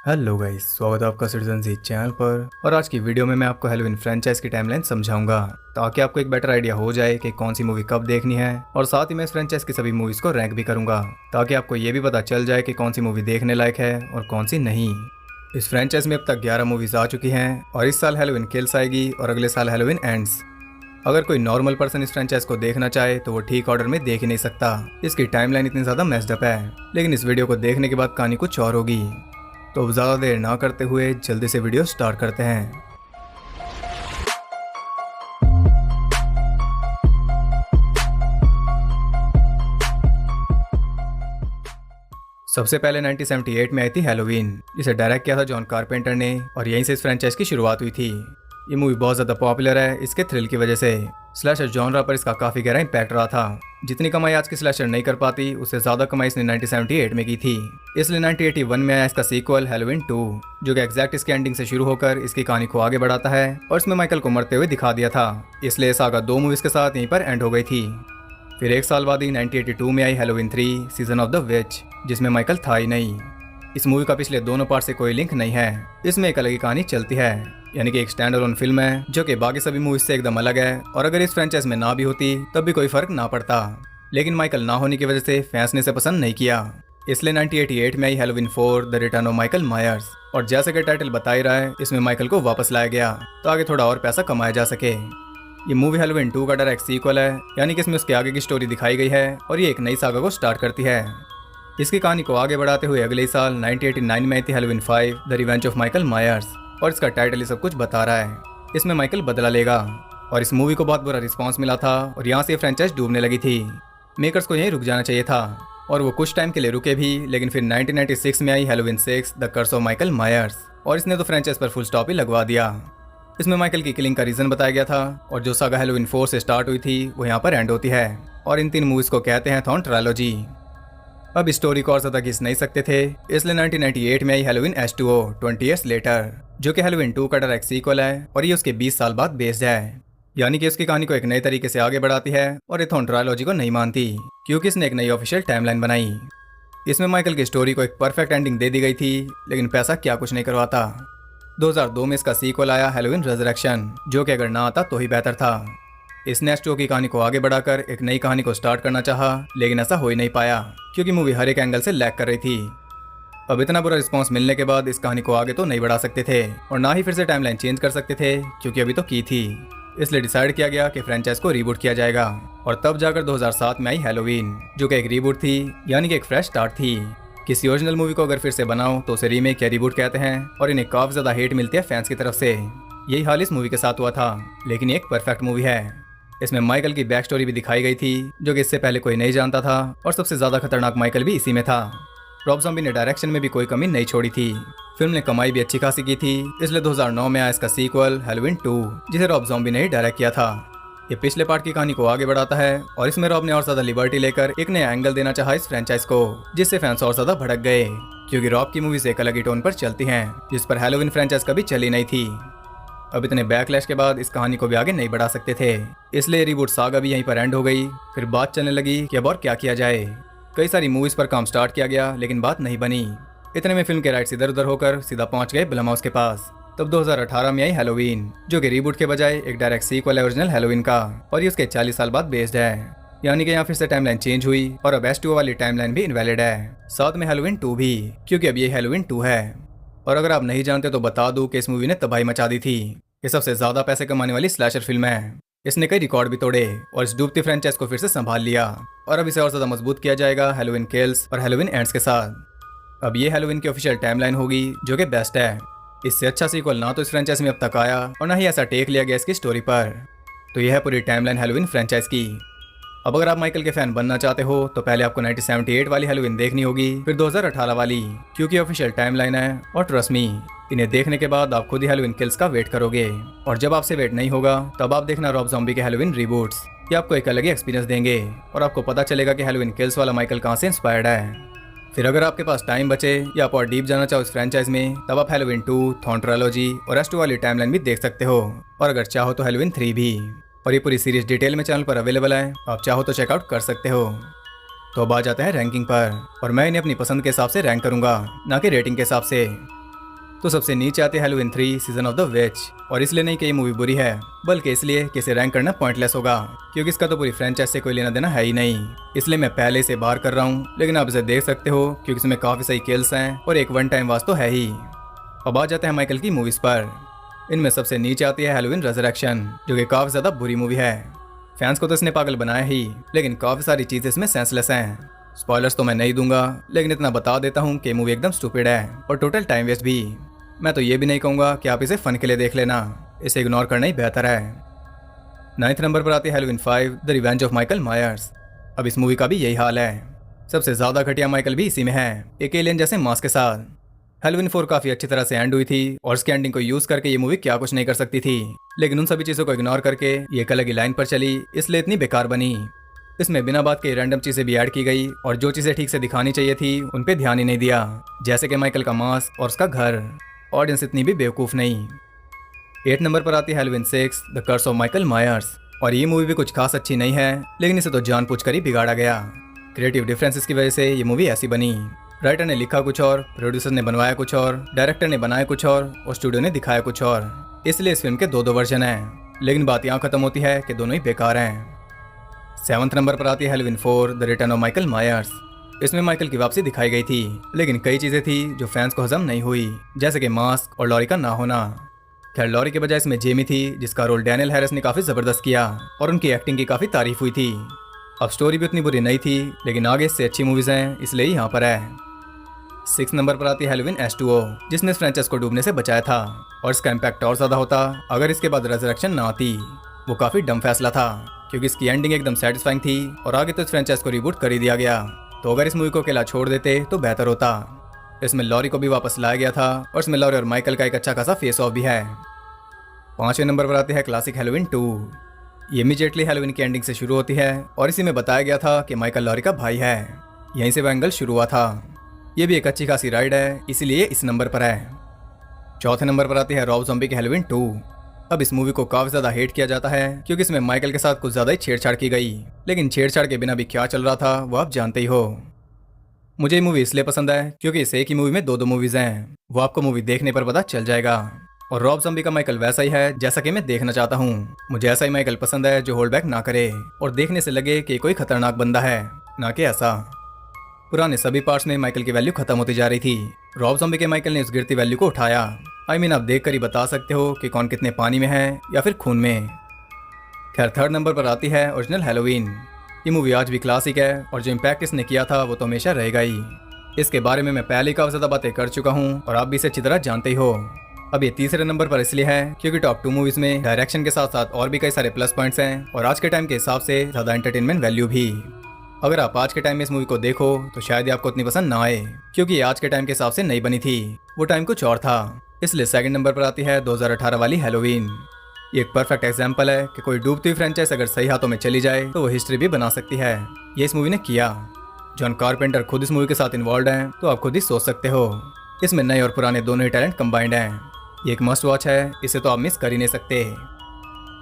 Hello guys, स्वागत है आपका सिटीजन जी चैनल पर। और आज की वीडियो में मैं आपको हैलोवीन फ्रेंचाइज की टाइमलाइन समझाऊंगा ताकि आपको एक बेटर आइडिया हो जाए कि कौन सी मूवी कब देखनी है। और साथ ही मैं इस फ्रेंचाइज की सभी मूवीज को रैंक भी करूंगा ताकि आपको ये भी पता चल जाए कि कौन सी मूवी देखने लायक है और कौन सी नहीं। इस फ्रेंचाइज में अब तक 11 मूवीज आ चुकी हैं और इस साल हैलोवीन किल्स आएगी और अगले साल हैलोवीन एंड्स। अगर कोई नॉर्मल पर्सन इस फ्रेंचाइज को देखना चाहे तो वो ठीक ऑर्डर में देख ही नहीं सकता। इसकी टाइमलाइन इतनी ज्यादा मेस्ड अप है, लेकिन इस वीडियो को देखने के बाद कहानी कुछ और होगी। तो अब ज़्यादा देर ना करते हुए जल्दी से वीडियो स्टार्ट करते हैं। सबसे पहले 1978 में आई थी हैलोवीन, जिसे डायरेक्ट किया था जॉन कारपेंटर ने और यहीं से इस फ्रेंचाइज की शुरुआत हुई थी। ये मूवी बहुत ज़्यादा पॉपुलर है इसके थ्रिल की वजह से। स्लैशर जॉनरा पर इसका काफ़ी गहरा इम्पैक्ट रहा था। जितनी कमाई आज की स्लैशर नहीं कर पाती उससे ज़्यादा कमाई इसने 1978 में की थी। इसलिए 1981 में आया इसका सीक्वल हैलोवीन 2, जो कि एग्जैक्ट इसकी एंडिंग से शुरू होकर इसकी कहानी को आगे बढ़ाता है और इसमें माइकल को मरते हुए दिखा दिया था। इसलिए सागा 2 मूवीज के साथ यहीं पर एंड हो गई थी। फिर एक साल बाद ही 1982 में आई Halloween 3 season of the witch, जिसमें माइकल था ही नहीं। इस मूवी का पिछले दोनों पार्ट से कोई लिंक नहीं है। इसमें एक अलग ही कहानी चलती है, यानी कि एक स्टैंड अलोन फिल्म है जो कि बाकी सभी मूवीज से एकदम अलग है। और अगर इस फ्रेंचाइज में ना भी होती तब भी कोई फर्क ना पड़ता, लेकिन माइकल ना होने की वजह से फैंस ने इसे पसंद नहीं किया। इसलिए 1988 में आई Halloween 4 the return of Michael Myers. और जैसे कि टाइटल बता ही रहा है, इसमें माइकल को वापस लाया गया ताकि थोड़ा और पैसा कमाया जा सके। ये मूवी हैलोवीन 2 का डायरेक्ट सीक्वल है, यानी कि इसमें उसके आगे की स्टोरी दिखाई गई है और ये एक नई सागा को स्टार्ट करती है। इसकी कहानी को आगे बढ़ाते हुए अगले साल 1989 में आई थी Halloween 5 the revenge of Michael Myers. और इसका टाइटल ही सब कुछ बता रहा है, इसमें माइकल बदला लेगा। और इस मूवी को बहुत बुरा रिस्पांस मिला था और यहाँ से फ्रेंचाइज डूबने लगी थी। मेकर्स को यहीं रुक जाना चाहिए था और वो कुछ टाइम के लिए रुके भी, लेकिन फिर 1996 में आई Halloween 6 the curse of Michael Myers और इसने तो फ्रेंचाइज पर फुल स्टॉप ही लगवा दिया। इसमें माइकल की किलिंग का रीजन बताया गया था और जो सागा हैलोवीन 4 से स्टार्ट हुई थी वो यहाँ पर एंड होती है। और इन 3 मूवीज को कहते हैं थॉन ट्रायलॉजी। अब इस स्टोरी को और ज्यादा घिस नहीं सकते थे, इसलिए 1998 में आई हैलोवीन H2O 20 ईयर्स लेटर, जो कि हैलोवीन 2 का डायरेक्ट सीक्वल है और ये उसके 20 साल बाद बेस्ड है। यानी कि उसकी कहानी को एक नए तरीके से आगे बढ़ाती है और इथॉन ट्रायलॉजी को नहीं मानती, क्योंकि इसने एक नई ऑफिशियल टाइमलाइन बनाई। इसमें माइकल की स्टोरी को एक परफेक्ट एंडिंग दे दी गई थी, लेकिन पैसा क्या कुछ नहीं करवाता। 2002 में इसका सीक्वल आया हैलोवीन रेजरेक्शन, जो कि अगर ना आता तो ही बेहतर था। इसने H2O की कहानी को आगे बढ़ाकर एक नई कहानी को स्टार्ट करना चाहा, लेकिन ऐसा हो ही नहीं पाया क्योंकि मूवी हर एक एंगल से लैग कर रही थी। अब इतना बुरा रिस्पांस मिलने के बाद इस कहानी को आगे तो नहीं बढ़ा सकते थे और ना ही फिर से टाइमलाइन चेंज कर सकते थे, क्योंकि अभी तो की थी। इसलिए डिसाइड किया गया कि फ्रेंचाइज को रीबूट किया जाएगा और तब जाकर 2007 में आई हैलोवीन, जो कि एक रीबूट थी, यानी कि एक फ्रेश स्टार्ट थी। किसी ओरिजिनल मूवी को अगर फिर से बनाओ तो उसे रीमेक या रीबूट कहते हैं और इन्हें काफी ज्यादा हेट मिलती है फैंस की तरफ से। यही हाल इस मूवी के साथ हुआ था, लेकिन ये एक परफेक्ट मूवी है। इसमें माइकल की बैक स्टोरी भी दिखाई गई थी, जो कि इससे पहले कोई नहीं जानता था, और सबसे ज्यादा खतरनाक माइकल भी इसी में था। रॉब ज़ॉम्बी ने डायरेक्शन में भी कोई कमी नहीं छोड़ी थी। फिल्म ने कमाई भी अच्छी खासी की थी, इसलिए 2009 में आया इसका सीक्वल हैलोवीन 2, जिसे रॉब ज़ॉम्बी ने ही डायरेक्ट किया था। ये पिछले पार्ट की कहानी को आगे बढ़ाता है और इसमें रॉब ने और ज्यादा लिबर्टी लेकर एक नया एंगल देना चाहा इस फ्रेंचाइज को, जिससे फैंस और ज्यादा भड़क गए, क्योंकि रॉब की मूवीज एक अलग ही टोन पर चलती हैं, जिस पर हैलोवीन फ्रेंचाइज कभी चली नहीं थी। अब इतने बैकलैश के बाद इस कहानी को भी आगे नहीं बढ़ा सकते थे, इसलिए रिबूट सागा भी यहीं पर एंड हो गई। फिर बात चलने लगी कि अब और क्या किया जाए। कई सारी मूवीज पर काम स्टार्ट किया गया, लेकिन बात नहीं बनी। इतने में फिल्म के राइट्स इधर उधर होकर सीधा पहुंच गए ब्लमहाउस के पास। तब 2018 में आई हैलोवीन, जो कि रिबूट के बजाय एक डायरेक्ट सीक्वल है ओरिजिनल हैलोवीन का, और ये उसके 40 साल बाद बेस्ड है। यानी कि यहाँ फिर से टाइमलाइन चेंज हुई और अब H2O वाली टाइमलाइन भी इनवैलिड है, साथ में हैलोवीन 2 भी, क्योंकि अब ये हैलोवीन 2 है। और अगर आप नहीं जानते तो बता दूं कि इस मूवी ने तबाही मचा दी थी। ये सबसे ज्यादा पैसे कमाने वाली स्लैशर फिल्म है। इसने कई रिकॉर्ड भी तोड़े और इस डूबती फ्रेंचाइज को फिर से संभाल लिया, और अब इसे और ज्यादा मजबूत किया जाएगा हैलोवीन किल्स और हैलोवीन एंड्स के साथ। अब ये हैलोवीन की ऑफिशियल टाइमलाइन होगी, जो कि बेस्ट है। इससे अच्छा सीक्वल ना तो इस फ्रेंचाइज में अब तक आया और ना ही ऐसा टेक लिया गया इसकी स्टोरी पर। तो यह है पूरी टाइमलाइन हैलोवीन फ्रेंचाइज की। अब अगर आप माइकल के फैन बनना चाहते हो तो पहले आपको 1978 वाली हैलोवीन देखनी होगी, फिर 2018 वाली, क्योंकि ऑफिशियल टाइमलाइन है। और ट्रस्ट मी, इन्हें देखने के बाद आप खुद ही हैलोवीन किल्स का वेट करोगे, और जब आपसे वेट नहीं होगा तब आप देखना रॉब ज़ॉम्बी के हैलोवीन रीबूट्स। ये आपको एक अलग ही एक्सपीरियंस देंगे और आपको पता चलेगा कि हैलोवीन किल्स वाला माइकल कहाँ से इंस्पायर्ड है। फिर अगर आपके पास टाइम बचे या आप और डीप जाना चाहो इस फ्रेंचाइज में, तब आप हैलोवीन 2, थॉन ट्रायलॉजी और H2 वाली टाइमलाइन भी देख सकते हो, और अगर चाहो तो हैलोवीन 3 भी। और ये पूरी सीरीज डिटेल में चैनल पर अवेलेबल है, आप चाहो तो चेकआउट कर सकते हो। तो अब आ जाते हैं रैंकिंग पर, और मैं इन्हें अपनी पसंद के हिसाब से रैंक करूंगा, ना कि रेटिंग के हिसाब से। तो सबसे नीचे आती है हैलोवीन 3 सीजन ऑफ द विच। और इसलिए नहीं कि ये मूवी बुरी है, बल्कि इसलिए कि इसे रैंक करना पॉइंटलेस होगा, क्योंकि इसका तो पूरी फ्रेंचाइज से कोई लेना देना है ही नहीं। इसलिए मैं पहले से बाहर कर रहा हूँ, लेकिन आप इसे देख सकते हो क्योंकि इसमें काफी सही किल्स हैं और एक वन टाइम वास तो है ही। अब आ जाते हैं माइकल की मूवीज पर। इनमें सबसे नीचे आती है हैलोवीन रेजरेक्शन, जो कि काफी ज्यादा बुरी मूवी है। फैंस को तो इसने पागल बनाया ही, लेकिन काफी सारी चीजें इसमें सेंसलेस हैं। स्पॉयलर्स तो मैं नहीं दूंगा, लेकिन इतना बता देता हूँ कि मूवी एकदम स्टूपिड है और टोटल टाइम वेस्ट भी। मैं तो ये भी नहीं कहूँगा कि आप इसे फन के लिए देख लेना, इसे इग्नोर करना ही बेहतर है। 9th नंबर पर आती है Halloween 5 the revenge of Michael Myers. अब इस मूवी का भी यही हाल है। सबसे ज्यादा घटिया माइकल भी इसी में है, एक एलियन जैसे मास्क के साथ। हैलोवीन 4 काफी अच्छी तरह से एंड हुई थी और उसके एंडिंग को यूज करके ये मूवी क्या कुछ नहीं कर सकती थी, लेकिन उन सभी चीजों को इग्नोर करके ये एक अलग ही लाइन पर चली, इसलिए इतनी बेकार बनी। इसमें बिना बात के रैंडम चीजें भी ऐड की गई और जो चीजें ठीक से दिखानी चाहिए थी उन पे ध्यान ही नहीं दिया, जैसे कि माइकल का मास्क और उसका घर। ऑडियंस इतनी भी बेवकूफ नहीं। 8 नंबर पर आती है Halloween 6 the curse of Michael Myers. और ये मूवी भी कुछ खास अच्छी नहीं है, लेकिन इसे तो जानबूझकर ही बिगाड़ा गया। क्रिएटिव डिफरेंसेस की वजह से ये मूवी ऐसी बनी। राइटर ने लिखा कुछ और, प्रोड्यूसर ने बनवाया कुछ और, डायरेक्टर ने बनाया कुछ और स्टूडियो ने दिखाया कुछ और। इसलिए इस फिल्म के दो वर्जन हैं, लेकिन बात यहाँ खत्म होती है कि दोनों ही बेकार हैं। 7th नंबर पर आती है Halloween 4 the return of Michael Myers. इसमें माइकल की वापसी दिखाई गई थी, लेकिन कई चीजें थी जो फैंस को हजम नहीं हुई, जैसे कि मास्क और लॉरी का ना होना। खैर, लॉरी के बजाय इसमें जेमी थी, जिसका रोल डैनियल हैरिस ने काफी जबरदस्त किया और उनकी एक्टिंग की काफी तारीफ हुई थी। अब स्टोरी भी उतनी बुरी नहीं थी, लेकिन आगे इससे अच्छी मूवीज हैं, इसलिए यहाँ पर है। 6 नंबर पर आती है हैलोवीन H2O, जिसने इस फ्रेंचाइज को डूबने से बचाया था, और इसका इम्पैक्ट और ज्यादा होता अगर इसके बाद रेजरेक्शन ना आती। वो काफी डम फैसला था, क्योंकि इसकी एंडिंग एकदम सेटिस्फाइंग थी और आगे तो इस फ्रेंचाइज को रिबूट कर ही दिया गया। तो अगर इस मूवी को अकेला छोड़ देते तो बेहतर होता। इसमें लॉरी को भी वापस लाया गया था और इसमें लॉरी और माइकल का एक अच्छा खासा फेस ऑफ भी है। 5वें नंबर पर आती है क्लासिक हैलोवीन 2। ये इमीडिएटली हैलोवीन की एंडिंग से शुरू होती है और इसी में बताया गया था कि माइकल लॉरी का भाई है। यहीं से वो एंगल शुरू हुआ था। ये भी एक अच्छी खासी राइड है, इसीलिए इस नंबर पर है। 4थे नंबर पर आती है रॉब ज़ॉम्बी की हैलोवीन 2। अब इस मूवी को काफी ज्यादा हेट किया जाता है, क्योंकि इसमें माइकल के साथ कुछ ज्यादा ही छेड़छाड़ की गई, लेकिन छेड़छाड़ के बिना भी क्या चल रहा था वो आप जानते ही हो। मुझे ये मूवी इसलिए पसंद है क्योंकि इस एक ही मूवी में दो मूवीज हैं, वो आपको मूवी देखने पर पता चल जाएगा। और रॉब ज़ॉम्बी का माइकल वैसा ही है जैसा कि मैं देखना चाहता हूँ। मुझे ऐसा ही माइकल पसंद है जो होल्ड बैक ना करे और देखने से लगे कि कोई खतरनाक बंदा है, ना कि ऐसा। पुराने सभी पार्ट्स में माइकल की वैल्यू खत्म होती जा रही थी। रॉब ज़ॉम्बी के माइकल ने उस गिरती वैल्यू को उठाया। आप देख कर ही बता सकते हो कि कौन कितने पानी में है या फिर खून में। खैर, 3rd नंबर पर आती है ओरिजिनल हैलोवीन। ये मूवी आज भी क्लासिक है और जो इम्पैक्ट इसने किया था वो तो हमेशा रहेगा ही। इसके बारे में मैं पहले काफी ज्यादा बातें कर चुका हूँ और आप भी इसे अच्छी तरह जानते ही हो। अब ये 3रे नंबर पर इसलिए है क्योंकि टॉप 2 मूवीज में डायरेक्शन के साथ साथ और भी कई सारे प्लस पॉइंट्स हैं और आज के टाइम के हिसाब से ज्यादा एंटरटेनमेंट वैल्यू भी। अगर आप आज के टाइम में इस मूवी को देखो तो शायद ही आपको उतनी पसंद ना आए, क्योंकि ये आज के टाइम के हिसाब से नहीं बनी थी, वो टाइम कुछ और था। इसलिए 2nd नंबर पर आती है 2018 वाली हैलोवीन। ये एक परफेक्ट एग्जाम्पल है कि कोई डूबती हुई फ्रेंचाइज अगर सही हाथों में चली जाए तो वो हिस्ट्री भी बना सकती है। ये इस मूवी ने किया। जॉन कारपेंटर खुद इस मूवी के साथ इन्वॉल्व हैं, तो आप खुद ही सोच सकते हो। इसमें नए और पुराने दोनों ही टैलेंट कंबाइंड हैं। ये एक मस्ट वॉच है, इसे तो आप मिस कर ही नहीं सकते।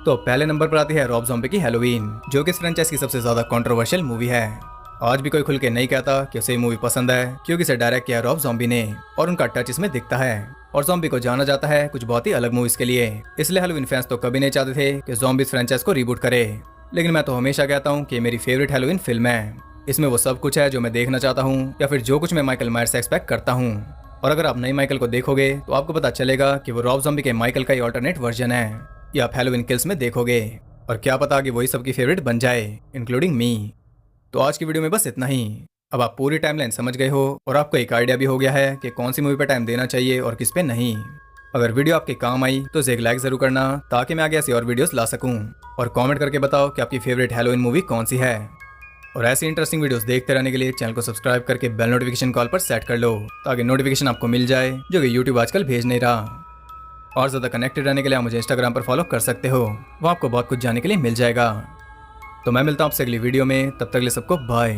तो पहले नंबर पर आती है रॉब ज़ॉम्बी की हैलोवीन, जो कि इस फ्रेंचाइज की सबसे ज्यादा कंट्रोवर्शियल मूवी है। आज भी कोई खुल के नहीं कहता कि उसे मूवी पसंद है, क्योंकि इसे डायरेक्ट किया रॉब ज़ॉम्बी ने और उनका टच इसमें दिखता है। और ज़ॉम्बी को जाना जाता है कुछ बहुत ही अलग मूवीज के लिए, इसलिए हैलोवीन फैंस तो कभी नहीं चाहते थे कि ज़ॉम्बी फ्रेंचाइज को रिबूट करे। लेकिन मैं तो हमेशा कहता हूँ कि मेरी फेवरेट हैलोवीन फिल्म है। इसमें वो सब कुछ है जो मैं देखना चाहता हूँ या फिर जो कुछ मैं माइकल मायर्स से एक्सपेक्ट करता हूँ। और अगर आप नई माइकल को देखोगे तो आपको पता चलेगा कि वो रॉब ज़ॉम्बी के माइकल का ही ऑल्टरनेट वर्जन है, या आप हैलोवीन किल्स में देखोगे और क्या पता कि वही सबकी फेवरेट बन जाए, इंक्लूडिंग मी। तो आज की वीडियो में बस इतना ही। अब आप पूरी टाइमलाइन समझ गए हो और आपको एक आइडिया भी हो गया है कि कौन सी मूवी पे टाइम देना चाहिए और किस पे नहीं। अगर वीडियो आपके काम आई तो इसे एक लाइक जरूर करना, ताकि मैं आगे ऐसी और वीडियोस ला सकूं। और कमेंट करके बताओ कि आपकी फेवरेट हैलोवीन मूवी कौन सी है। और ऐसी इंटरेस्टिंग वीडियोस देखते रहने के लिए चैनल को सब्सक्राइब करके बेल नोटिफिकेशन कॉल पर सेट कर लो, ताकि नोटिफिकेशन आपको मिल जाए, जो कि यूट्यूब आजकल भेज नहीं रहा। और ज़्यादा कनेक्टेड रहने के लिए आप मुझे इंस्टाग्राम पर फॉलो कर सकते हो, वहाँ आपको बहुत कुछ जानने के लिए मिल जाएगा। तो मैं मिलता हूँ आपसे अगली वीडियो में, तब तक के लिए सबको बाय।